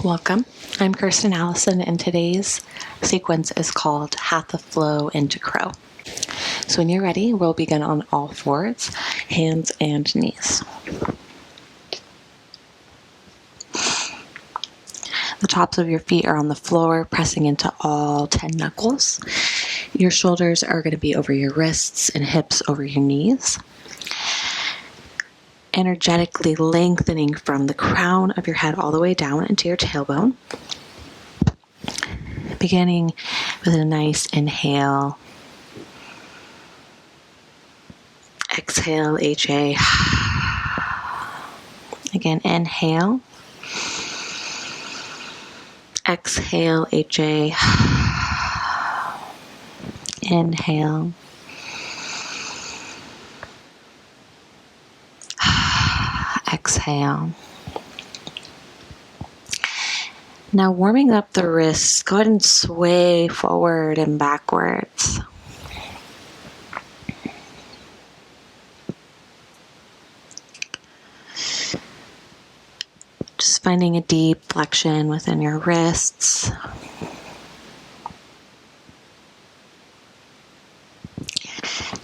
Welcome. I'm Kirsten Allison, and today's sequence is called Hatha Flow into Crow. So when you're ready, we'll begin on all fours, hands and knees. The tops of your feet are on the floor, pressing into all 10 knuckles. Your shoulders are going to be over your wrists and hips over your knees. Energetically lengthening from the crown of your head all the way down into your tailbone. Beginning with a nice inhale. Exhale, HA. Again, inhale. Exhale, HA. Inhale. Exhale. Now warming up the wrists, go ahead and sway forward and backwards. Just finding a deep flexion within your wrists.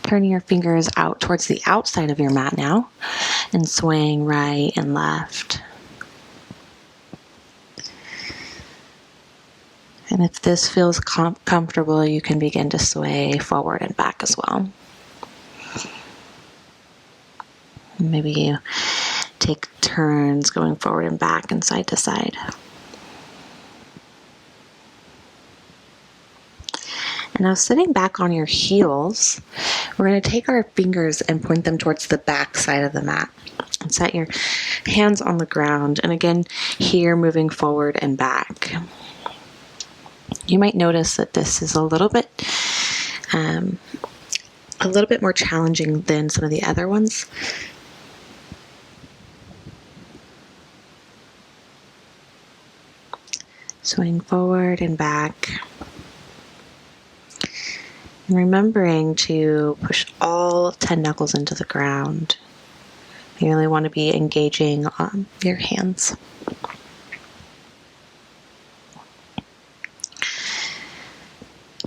Turning your fingers out towards the outside of your mat now and swaying right and left. And if this feels comfortable, you can begin to sway forward and back as well. Maybe you take turns going forward and back and side to side. And now sitting back on your heels, we're going to take our fingers and point them towards the back side of the mat. And set your hands on the ground. And again, here moving forward and back. You might notice that this is a little bit more challenging than some of the other ones. Swing forward and back. And remembering to push all 10 knuckles into the ground. You really want to be engaging your hands.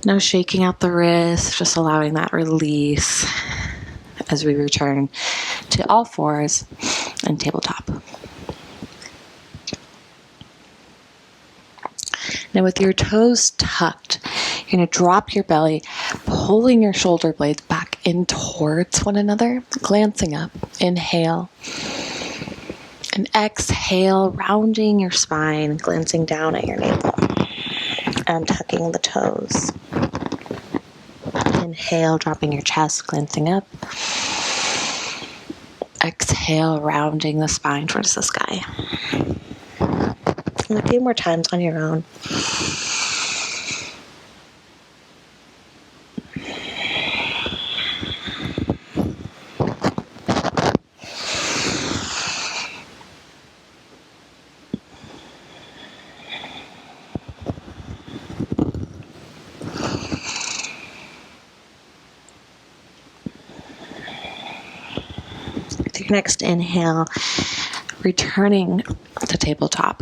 No shaking out the wrists, just allowing that release as we return to all fours and tabletop. Now with your toes tucked, you're going to drop your belly, pulling your shoulder blades back in towards one another, glancing up. Inhale. And exhale, rounding your spine, glancing down at your navel. And tucking the toes. Inhale, dropping your chest, glancing up. Exhale, rounding the spine towards the sky. And a few more times on your own. With your next inhale, returning to tabletop.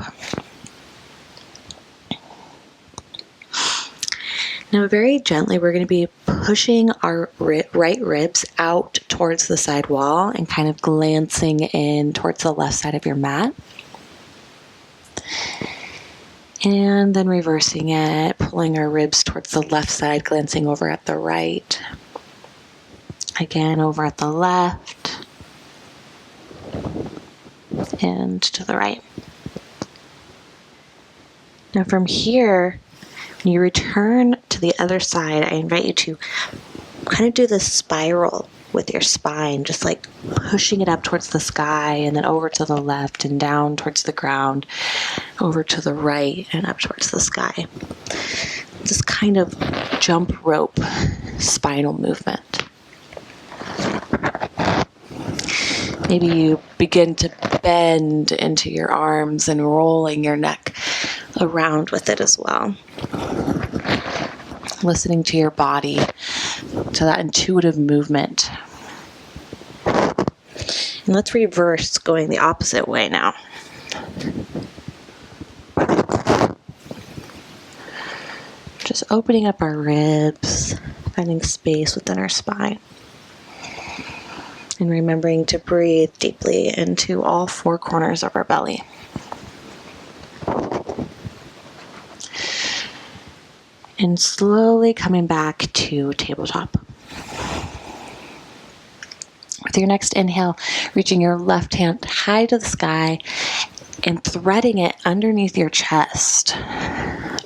Now very gently, we're going to be pushing our right ribs out towards the side wall and kind of glancing in towards the left side of your mat. And then reversing it, pulling our ribs towards the left side, glancing over at the right. Again, over at the left. And to the right. Now from here, when you return to the other side, I invite you to kind of do this spiral with your spine, just like pushing it up towards the sky and then over to the left and down towards the ground, over to the right and up towards the sky. This kind of jump rope spinal movement. Maybe you begin to bend into your arms and rolling your neck around with it as well. Listening to your body, to that intuitive movement. And let's reverse going the opposite way now. Just opening up our ribs, finding space within our spine. And remembering to breathe deeply into all four corners of our belly. And slowly coming back to tabletop. With your next inhale, reaching your left hand high to the sky and threading it underneath your chest.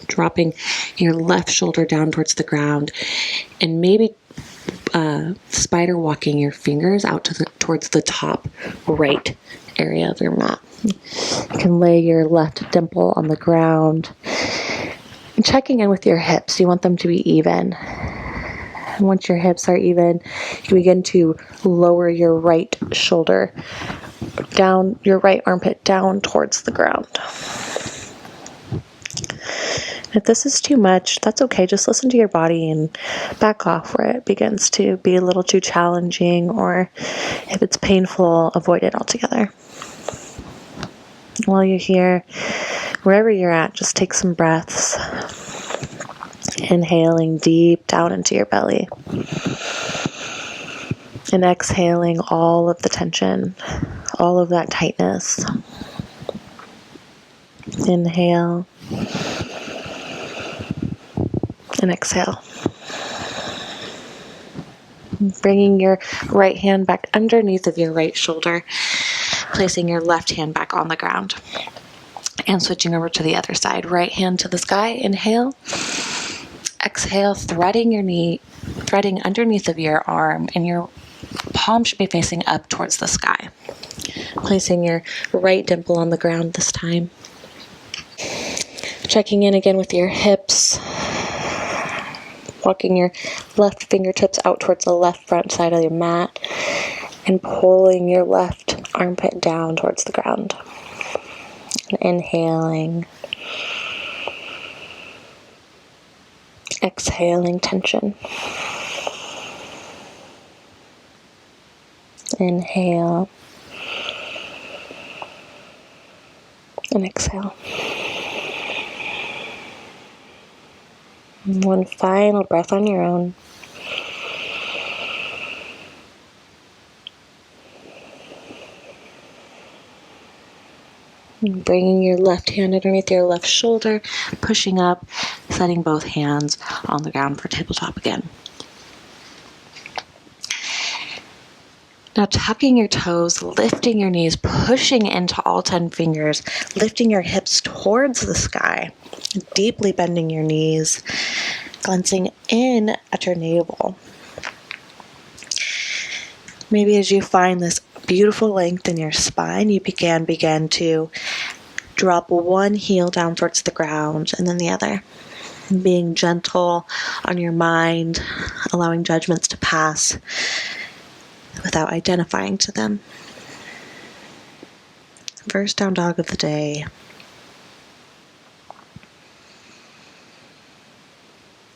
Dropping your left shoulder down towards the ground and maybe spider walking your fingers out towards the top right area of your mat. You can lay your left dimple on the ground. And checking in with your hips, you want them to be even. And once your hips are even, you begin to lower your right shoulder down, your right armpit down towards the ground. If this is too much, that's okay. Just listen to your body and back off where it begins to be a little too challenging, or if it's painful, avoid it altogether. While you're here, wherever you're at, just take some breaths. Inhaling deep down into your belly. And exhaling all of the tension, all of that tightness. Inhale. And exhale. Bringing your right hand back underneath of your right shoulder, placing your left hand back on the ground. And switching over to the other side. Right hand to the sky, inhale. Exhale, threading your knee, threading underneath of your arm, and your palm should be facing up towards the sky. Placing your right dimple on the ground this time. Checking in again with your hips. Walking your left fingertips out towards the left front side of your mat. And pulling your left armpit down towards the ground. And inhaling. Exhaling tension. Inhale. And exhale. And one final breath on your own. And bringing your left hand underneath your left shoulder, pushing up, setting both hands on the ground for tabletop again. Now tucking your toes, lifting your knees, pushing into all 10 fingers, lifting your hips towards the sky, deeply bending your knees, glancing in at your navel. Maybe as you find this beautiful length in your spine, you begin to drop one heel down towards the ground and then the other. Being gentle on your mind, allowing judgments to pass without identifying to them. First down dog of the day.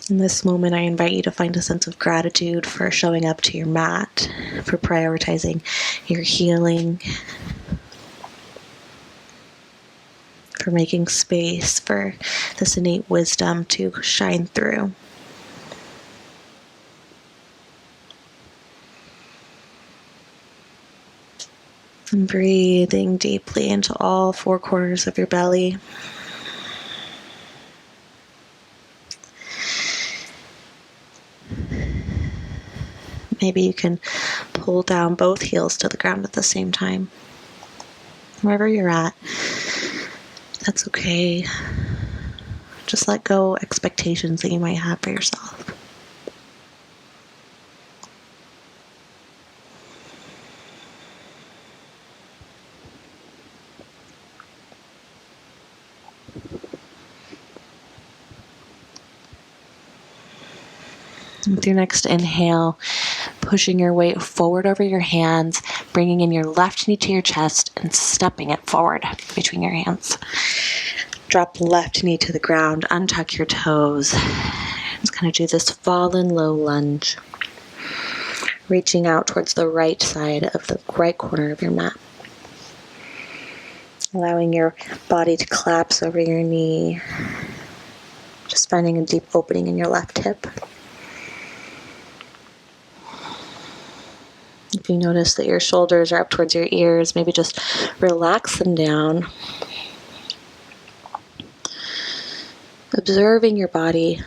In this moment, I invite you to find a sense of gratitude for showing up to your mat, for prioritizing your healing, for making space for this innate wisdom to shine through. And breathing deeply into all four corners of your belly. Maybe you can pull down both heels to the ground at the same time. Wherever you're at, that's okay. Just let go expectations that you might have for yourself. With your next inhale, pushing your weight forward over your hands, bringing in your left knee to your chest and stepping it forward between your hands. Drop left knee to the ground, untuck your toes. Just kind of do this fallen low lunge. Reaching out towards the right side of the right corner of your mat. Allowing your body to collapse over your knee. Just finding a deep opening in your left hip. If you notice that your shoulders are up towards your ears, maybe just relax them down. Observing your body,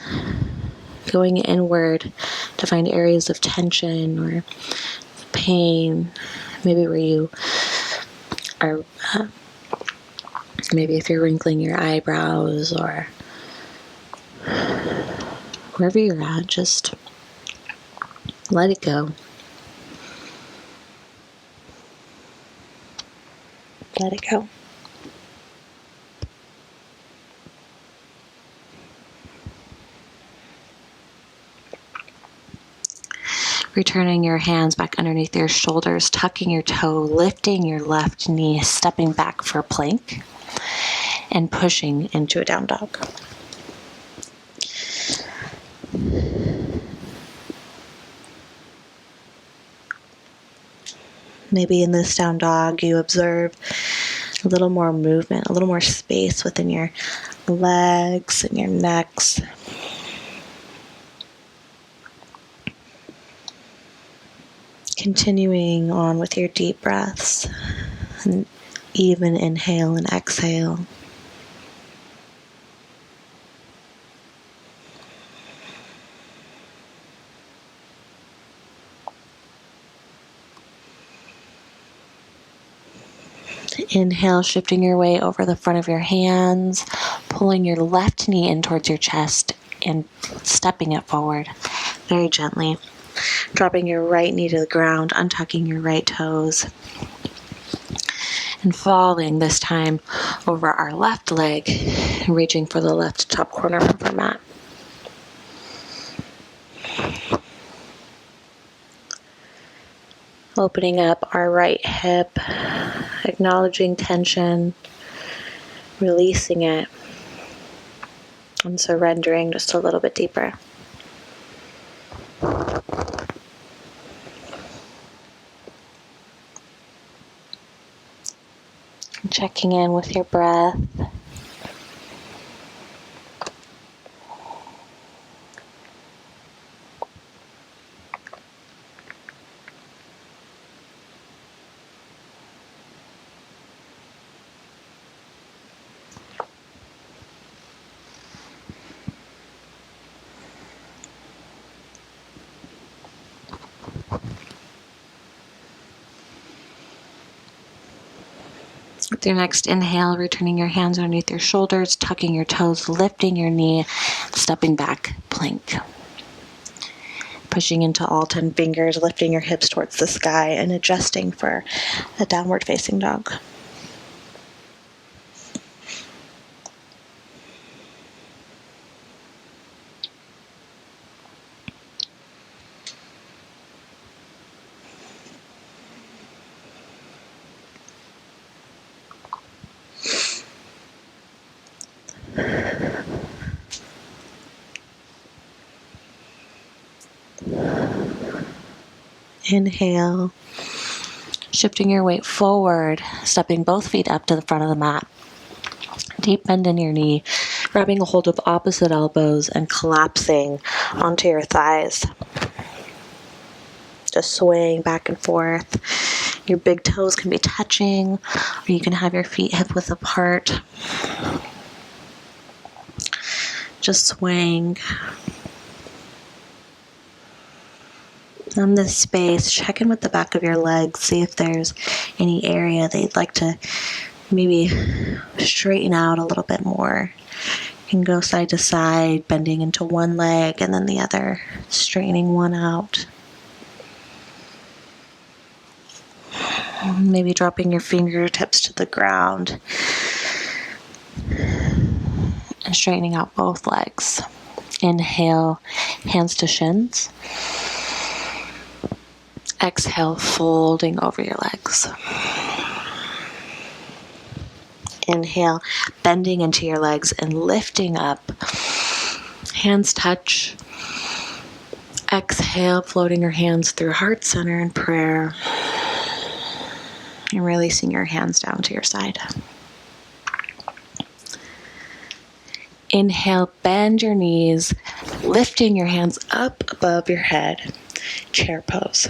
going inward to find areas of tension or pain, maybe where you are, maybe if you're wrinkling your eyebrows or wherever you're at, just let it go. Let it go. Returning your hands back underneath your shoulders, tucking your toe, lifting your left knee, stepping back for plank, and pushing into a down dog. Maybe in this down dog, you observe a little more movement, a little more space within your legs and your necks. Continuing on with your deep breaths, and even inhale and exhale. Inhale, shifting your weight over the front of your hands, pulling your left knee in towards your chest and stepping it forward very gently. Dropping your right knee to the ground, untucking your right toes, and falling this time over our left leg, reaching for the left top corner of our mat. Opening up our right hip, acknowledging tension, releasing it, and surrendering just a little bit deeper. Checking in with your breath. With your next inhale, returning your hands underneath your shoulders, tucking your toes, lifting your knee, stepping back, plank. Pushing into all 10 fingers, lifting your hips towards the sky, and adjusting for a downward facing dog. Inhale, shifting your weight forward, stepping both feet up to the front of the mat. Deep bend in your knee, grabbing a hold of opposite elbows and collapsing onto your thighs. Just swaying back and forth. Your big toes can be touching, or you can have your feet hip width apart. Just swaying. On this space, check in with the back of your legs, see if there's any area that you'd like to maybe straighten out a little bit more. You can go side to side, bending into one leg and then the other, straightening one out. Maybe dropping your fingertips to the ground and straightening out both legs. Inhale, hands to shins. Exhale, folding over your legs. Inhale, bending into your legs and lifting up. Hands touch. Exhale, floating your hands through heart center in prayer. And releasing your hands down to your side. Inhale, bend your knees, lifting your hands up above your head. Chair pose.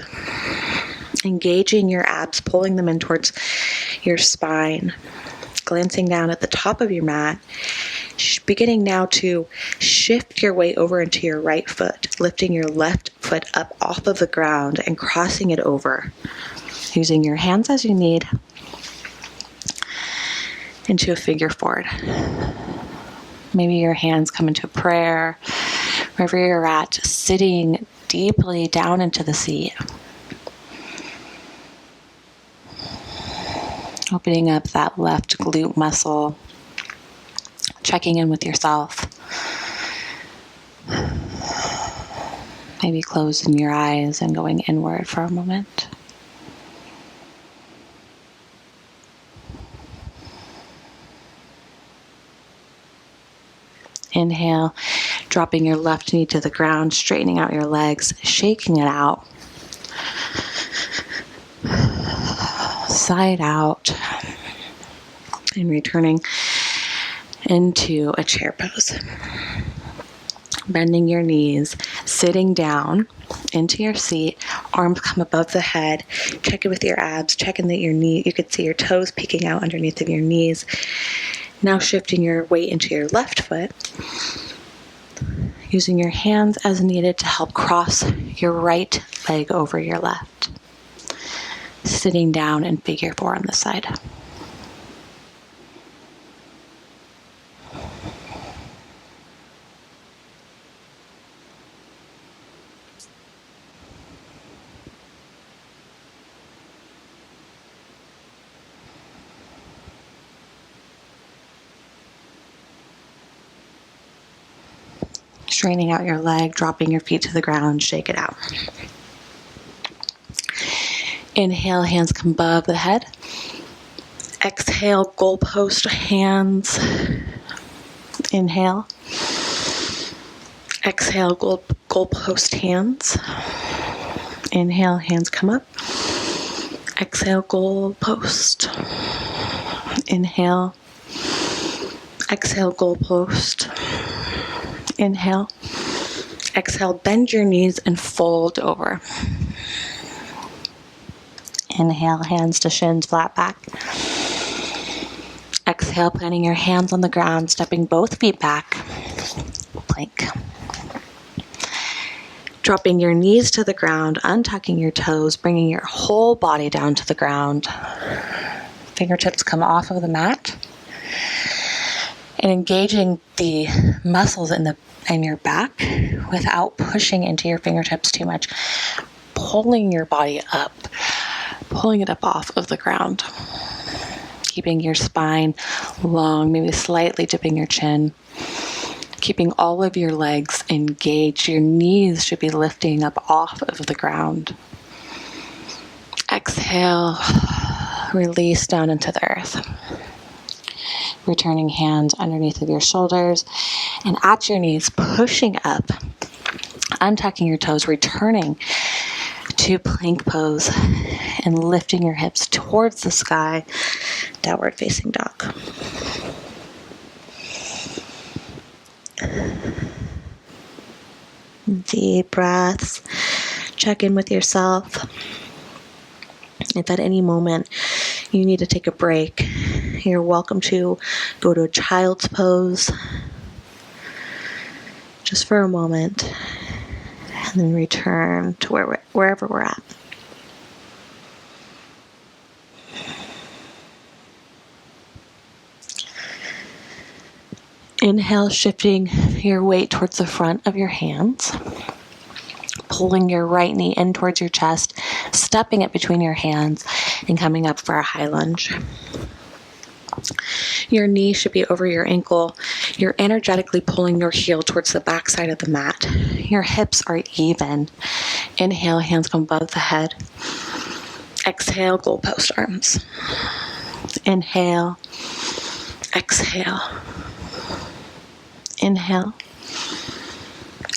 Engaging your abs, pulling them in towards your spine. Glancing down at the top of your mat. Beginning now to shift your weight over into your right foot, lifting your left foot up off of the ground and crossing it over. Using your hands as you need into a figure forward. Maybe your hands come into prayer, wherever you're at, sitting deeply down into the seat. Opening up that left glute muscle, checking in with yourself. Maybe closing your eyes and going inward for a moment. Inhale, dropping your left knee to the ground, straightening out your legs, shaking it out. Side out. And returning into a chair pose. Bending your knees, sitting down into your seat, arms come above the head, check in with your abs, checking that you could see your toes peeking out underneath of your knees. Now shifting your weight into your left foot, using your hands as needed to help cross your right leg over your left. Sitting down in figure four on this side. Straightening out your leg, dropping your feet to the ground, shake it out. Inhale, hands come above the head. Exhale, goalpost hands. Inhale. Exhale, goalpost hands. Inhale, hands come up. Exhale, goalpost. Inhale. Exhale, goalpost. Inhale. Exhale, bend your knees and fold over. Inhale, hands to shins, flat back. Exhale, planting your hands on the ground, stepping both feet back. Plank. Dropping your knees to the ground, untucking your toes, bringing your whole body down to the ground. Fingertips come off of the mat. And engaging the muscles in your back without pushing into your fingertips too much. Pulling your body up, pulling it up off of the ground. Keeping your spine long, maybe slightly dipping your chin. Keeping all of your legs engaged. Your knees should be lifting up off of the ground. Exhale, release down into the earth. Returning hands underneath of your shoulders and at your knees, pushing up, untucking your toes, returning to plank pose and lifting your hips towards the sky, downward facing dog. Deep breaths. Check in with yourself. If at any moment you need to take a break, you're welcome to go to a child's pose just for a moment and then return to wherever we're at. Inhale, shifting your weight towards the front of your hands. Pulling your right knee in towards your chest, stepping it between your hands, and coming up for a high lunge. Your knee should be over your ankle. You're energetically pulling your heel towards the back side of the mat. Your hips are even. Inhale, hands come above the head. Exhale, goalpost arms. Inhale. Exhale. Inhale.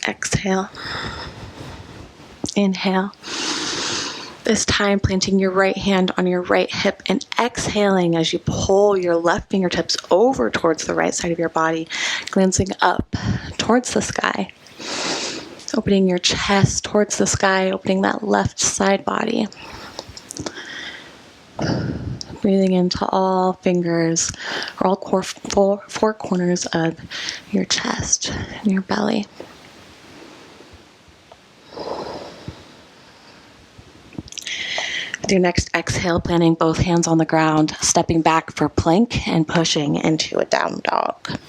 Exhale. Inhale. This time, planting your right hand on your right hip and exhaling as you pull your left fingertips over towards the right side of your body, glancing up towards the sky. Opening your chest towards the sky, opening that left side body. Breathing into all fingers, or all four corners of your chest and your belly. With your next exhale, planting both hands on the ground, stepping back for plank and pushing into a down dog.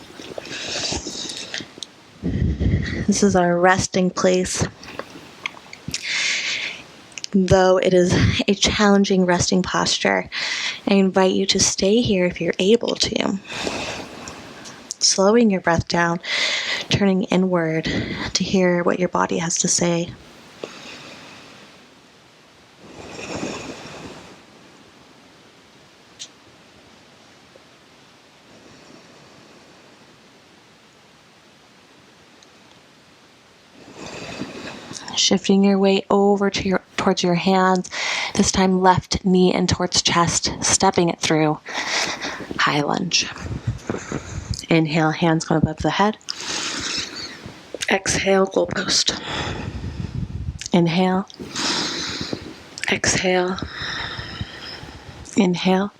This is our resting place. Though it is a challenging resting posture, I invite you to stay here if you're able to. Slowing your breath down, turning inward to hear what your body has to say. Shifting your weight over to towards your hands, this time left knee in towards chest, stepping it through. High lunge. Inhale, hands come above the head. Exhale, goalpost. Inhale. Exhale. Inhale.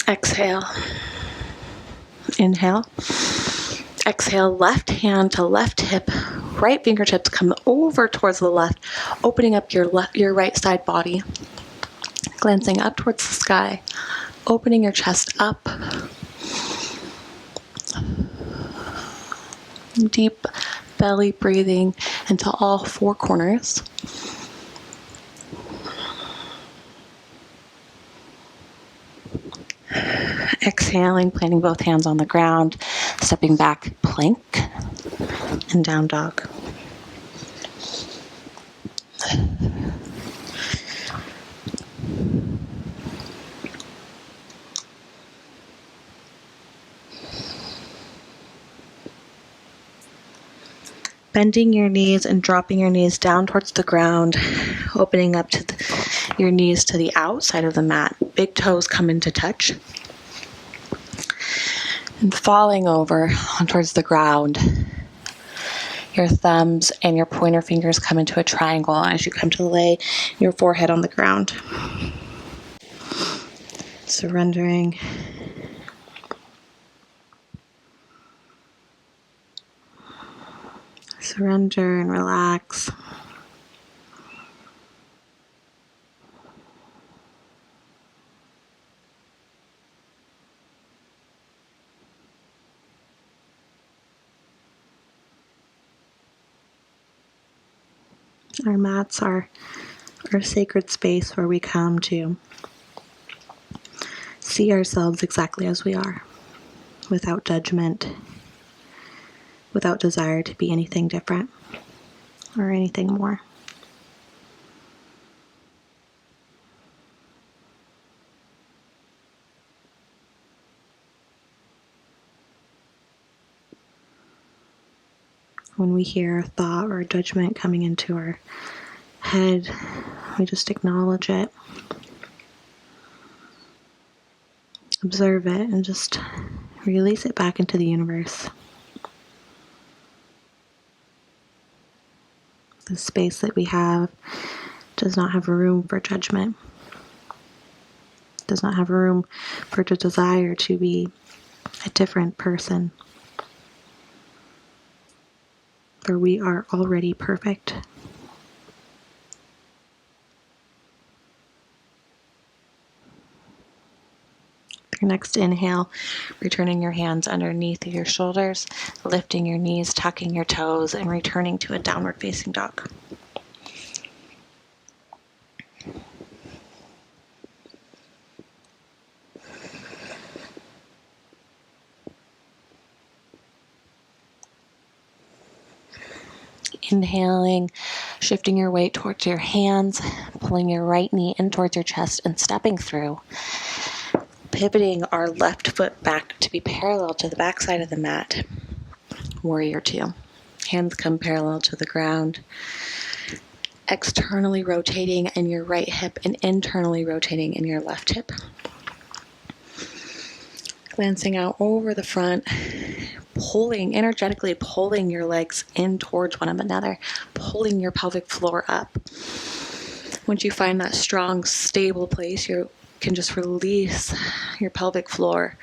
Exhale. Inhale. Exhale, left hand to left hip. Right fingertips come over towards the left, opening up your right side body. Glancing up towards the sky, opening your chest up. Deep belly breathing into all four corners. Exhaling, planting both hands on the ground, stepping back, plank, and down dog. Bending your knees and dropping your knees down towards the ground, opening up to your knees to the outside of the mat. Big toes come into touch. And falling over towards the ground. Your thumbs and your pointer fingers come into a triangle as you come to lay your forehead on the ground. Surrendering. Surrender and relax. Our mats are our sacred space where we come to see ourselves exactly as we are, without judgment, without desire to be anything different or anything more. When we hear a thought or a judgment coming into our head, we just acknowledge it, observe it, and just release it back into the universe. The space that we have does not have room for judgment, does not have room for the desire to be a different person. For we are already perfect. Your next inhale, returning your hands underneath your shoulders, lifting your knees, tucking your toes, and returning to a downward facing dog. Inhaling, shifting your weight towards your hands, pulling your right knee in towards your chest and stepping through. Pivoting our left foot back to be parallel to the back side of the mat. Warrior two. Hands come parallel to the ground. externally rotating in your right hip and internally rotating in your left hip. Glancing out over the front, energetically pulling your legs in towards one another, pulling your pelvic floor up. Once you find that strong, stable place, you can just release your pelvic floor.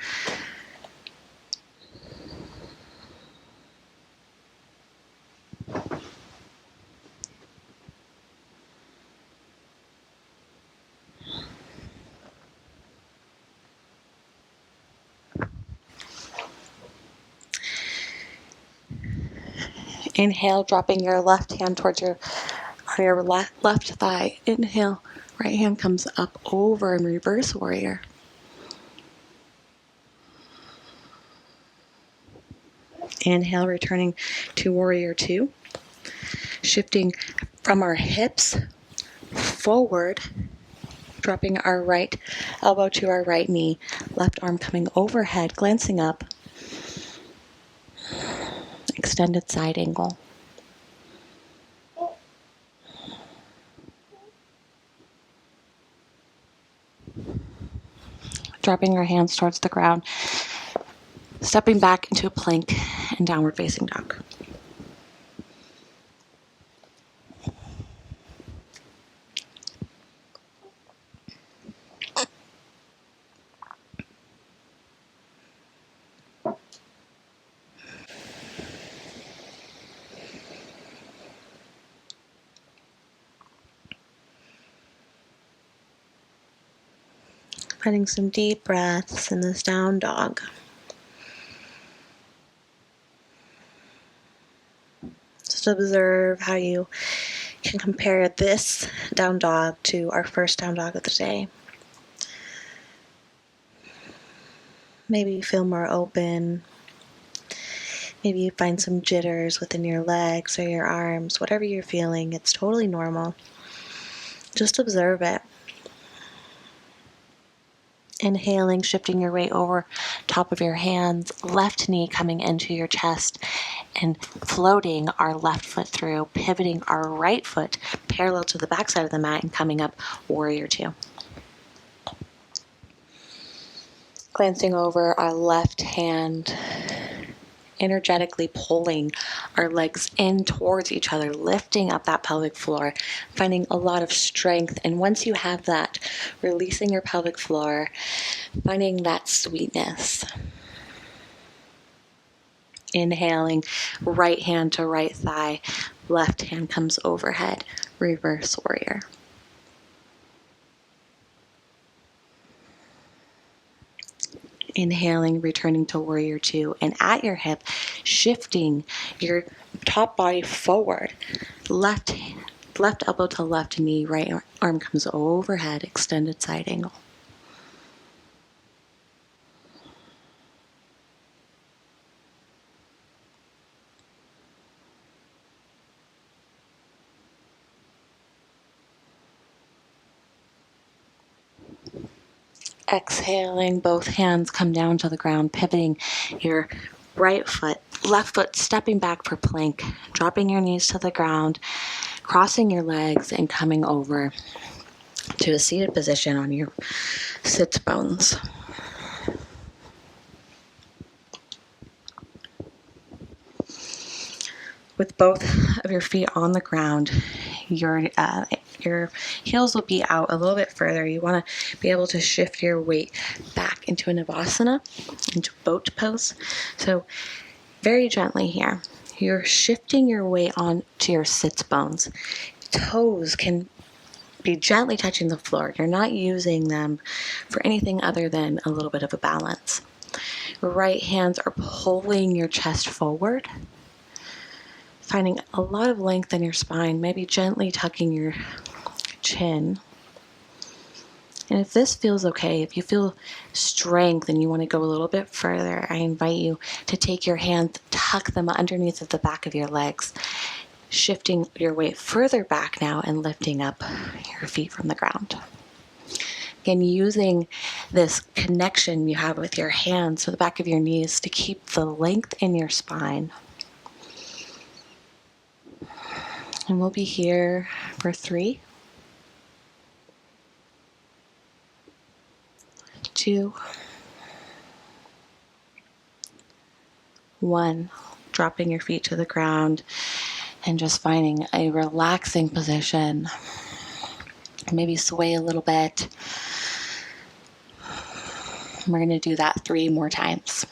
Inhale, dropping your left hand towards your left thigh. Inhale, right hand comes up over in reverse warrior. Inhale, returning to warrior two. Shifting from our hips forward, dropping our right elbow to our right knee, left arm coming overhead, glancing up. Extended side angle. Dropping your hands towards the ground, stepping back into a plank and downward facing dog. Getting some deep breaths in this down dog. Just observe how you can compare this down dog to our first down dog of the day. Maybe you feel more open. Maybe you find some jitters within your legs or your arms. Whatever you're feeling, it's totally normal. Just observe it. Inhaling, shifting your weight over top of your hands, left knee coming into your chest, and floating our left foot through, pivoting our right foot parallel to the backside of the mat and coming up warrior two. Glancing over our left hand, energetically pulling our legs in towards each other, lifting up that pelvic floor, finding a lot of strength. And once you have that, releasing your pelvic floor, finding that sweetness. Inhaling, right hand to right thigh, left hand comes overhead, reverse warrior. Inhaling, returning to warrior two, and at your hip, shifting your top body forward. Left elbow to left knee, right arm comes overhead, extended side angle. Exhaling, both hands come down to the ground, pivoting your right foot, left foot stepping back for plank, dropping your knees to the ground, crossing your legs and coming over to a seated position on your sits bones. With both of your feet on the ground, your heels will be out a little bit further. You want to be able to shift your weight back into a Navasana, into boat pose. So very gently here, you're shifting your weight onto your sits bones. Toes can be gently touching the floor. You're not using them for anything other than a little bit of a balance. Right hands are pulling your chest forward, finding a lot of length in your spine, maybe gently tucking your chin. And if this feels okay, if you feel strength and you want to go a little bit further, I invite you to take your hands, tuck them underneath of the back of your legs, shifting your weight further back now and lifting up your feet from the ground. Again, using this connection you have with your hands to the back of your knees to keep the length in your spine. And we'll be here for 3, 2, 1. Dropping your feet to the ground and just finding a relaxing position. Maybe sway a little bit. We're going to do that 3 more times.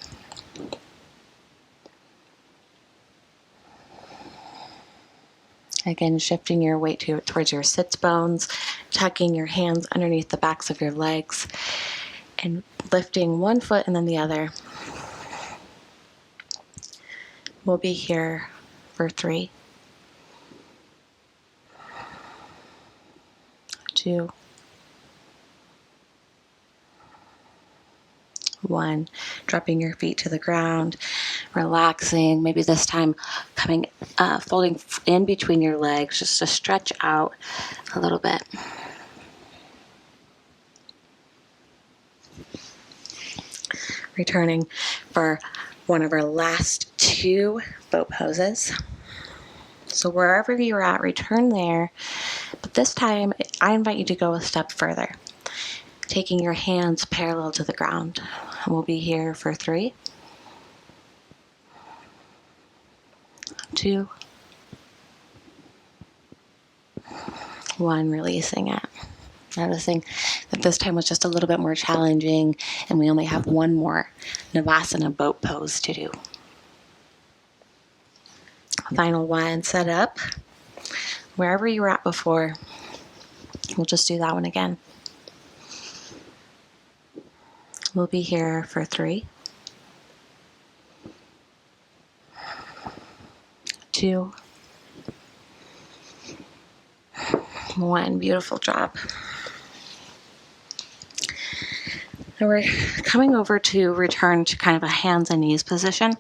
Again, shifting your weight towards your sits bones, tucking your hands underneath the backs of your legs, and lifting one foot and then the other. We'll be here for 3, 2, 1. Dropping your feet to the ground, relaxing. Maybe this time folding in between your legs just to stretch out a little bit. Returning for one of our last 2 boat poses. So wherever you're at, return there. But this time, I invite you to go a step further, taking your hands parallel to the ground. And we'll be here for 3, 2, 1, releasing it. Noticing that this time was just a little bit more challenging, and we only have 1 more Navasana boat pose to do. Final 1, set up. Wherever you were at before, we'll just do that one again. We'll be here for 3, 2, 1. Beautiful job. Now we're coming over to return to kind of a hands and knees position.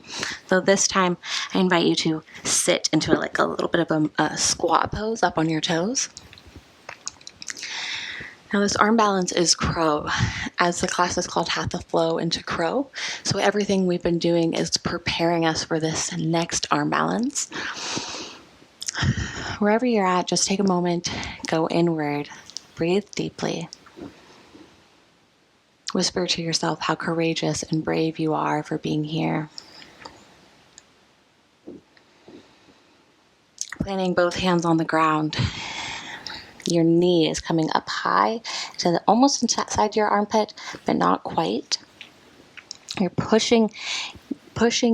So this time I invite you to sit into a little bit of a squat pose up on your toes. Now this arm balance is crow, as the class is called Hatha Flow into crow. So everything we've been doing is preparing us for this next arm balance. Wherever you're at, just take a moment, go inward, breathe deeply. Whisper to yourself how courageous and brave you are for being here. Planting both hands on the ground. Your knee is coming up high to almost inside your armpit, but not quite. You're pushing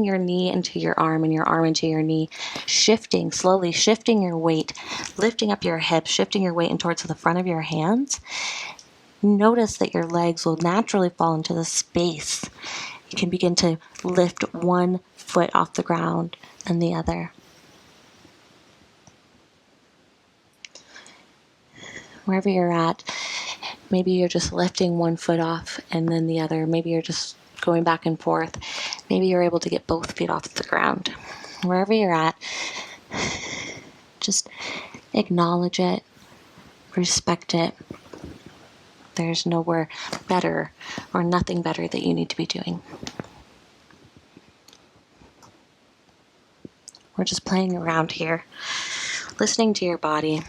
your knee into your arm and your arm into your knee, slowly shifting your weight, lifting up your hips, shifting your weight in towards the front of your hands. Notice that your legs will naturally fall into the space. You can begin to lift one foot off the ground and the other. Wherever you're at, maybe you're just lifting one foot off and then the other. Maybe you're just going back and forth. Maybe you're able to get both feet off the ground. Wherever you're at, just acknowledge it, respect it. There's nowhere better or nothing better that you need to be doing. We're just playing around here, listening to your body.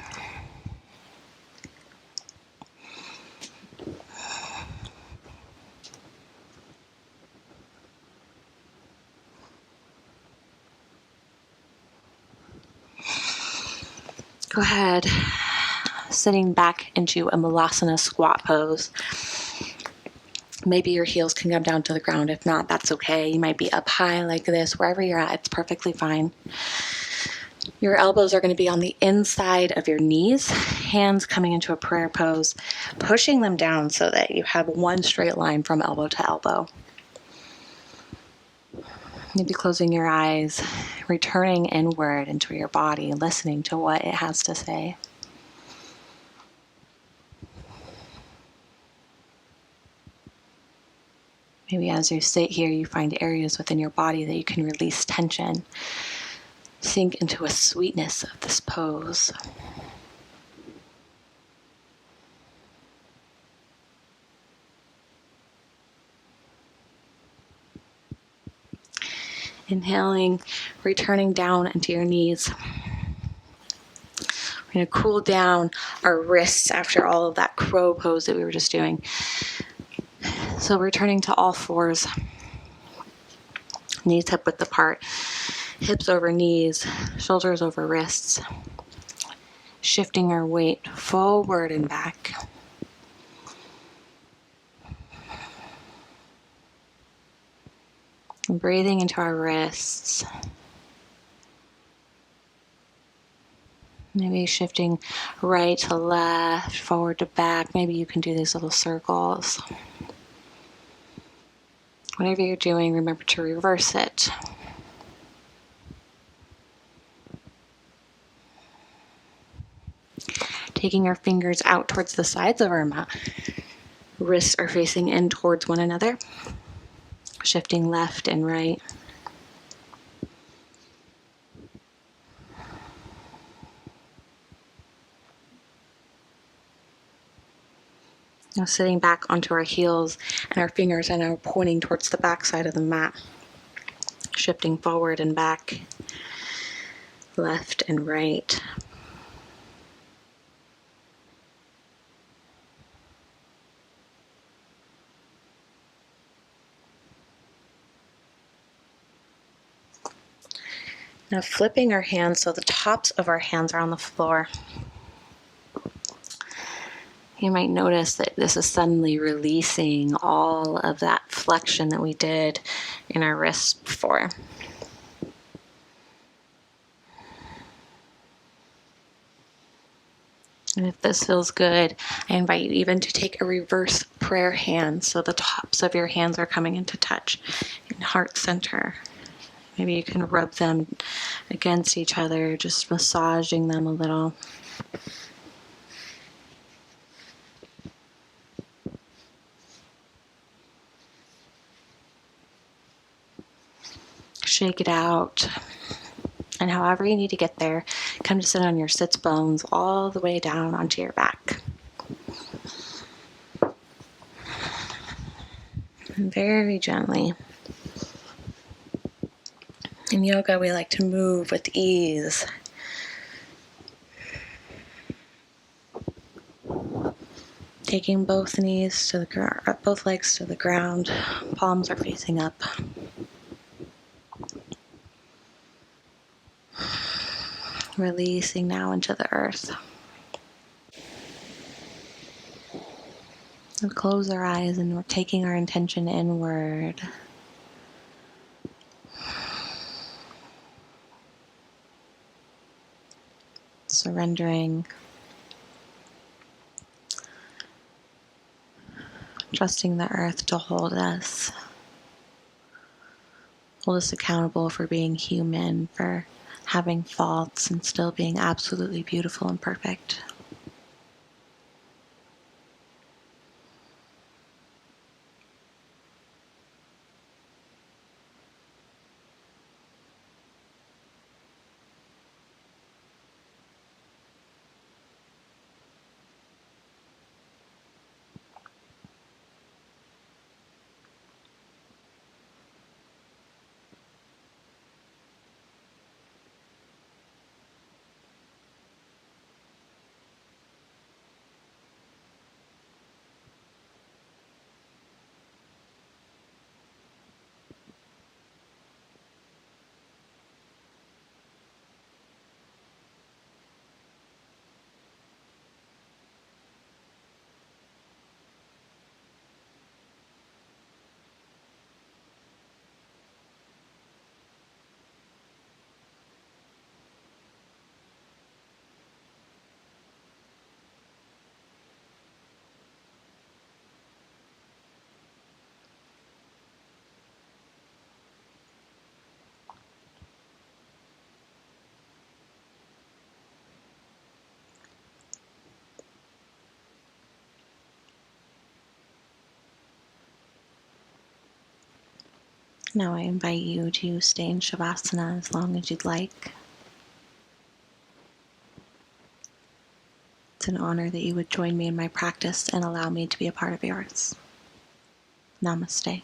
Go ahead, sitting back into a Malasana squat pose. Maybe your heels can come down to the ground. If not, that's okay. You might be up high like this. Wherever you're at, it's perfectly fine. Your elbows are going to be on the inside of your knees, hands coming into a prayer pose, pushing them down so that you have one straight line from elbow to elbow. Maybe closing your eyes, returning inward into your body, listening to what it has to say. Maybe as you sit here, you find areas within your body that you can release tension. Sink into a sweetness of this pose. Inhaling, returning down into your knees. We're going to cool down our wrists after all of that crow pose that we were just doing. So returning to all fours, knees hip width apart, hips over knees, shoulders over wrists, shifting our weight forward and back. And breathing into our wrists. Maybe shifting right to left, forward to back. Maybe you can do these little circles. Whatever you're doing, remember to reverse it. Taking our fingers out towards the sides of our mat. Wrists are facing in towards one another. Shifting left and right. Now sitting back onto our heels, and our fingers are now pointing towards the back side of the mat. Shifting forward and back, left and right. Now flipping our hands so the tops of our hands are on the floor. You might notice that this is suddenly releasing all of that flexion that we did in our wrists before. And if this feels good, I invite you even to take a reverse prayer hand so the tops of your hands are coming into touch in heart center. Maybe you can rub them against each other, just massaging them a little. Shake it out. And however you need to get there, come to sit on your sits bones all the way down onto your back. And very gently. In yoga, we like to move with ease. Taking both legs to the ground, palms are facing up. Releasing now into the earth. And close our eyes, and we're taking our intention inward. Surrendering. Trusting the earth to hold us. Hold us accountable for being human, for having faults and still being absolutely beautiful and perfect. Now I invite you to stay in Shavasana as long as you'd like. It's an honor that you would join me in my practice and allow me to be a part of yours. Namaste.